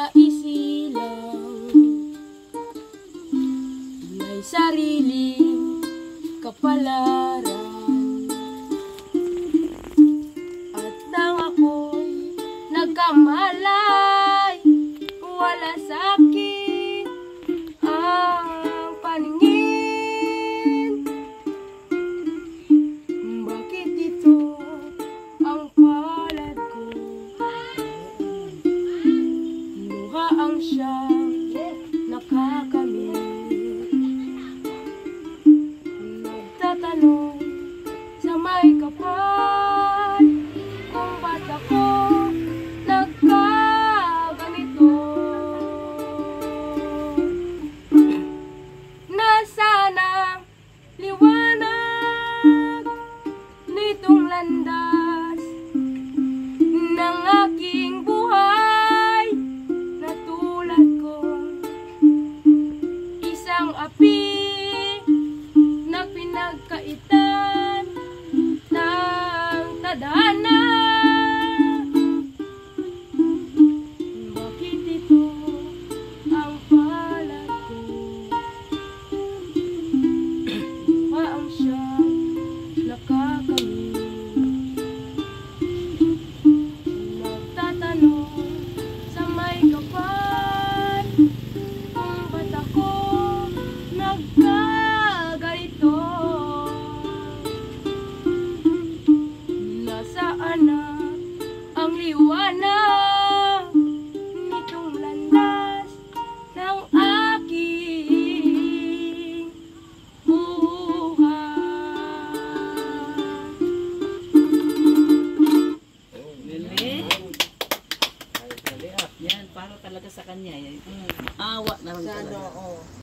naisilang may sariling kapalaran, at nang ako'y nagkamalay, wala sa'kin ang paningin. Bakit ito ang palad ko? Luha ang siyang nakakamit. Nagtatanong sa may kapal kung ba't ako nagkaganito. Nasaan ang liwanag nitong landas ng aking buhay, na tulad kong isang api na pinagkaitan ng tadhana. Bakit ito ang palad ko? Luha ang siyang nakakamit. Nagtatanong sa may kapal kung ba't ako nagkaganito. Nasaan na ang liwanag nitong landas ng aking buhay? Lili? Yan, para talaga sa kanya. Awa na lang talaga.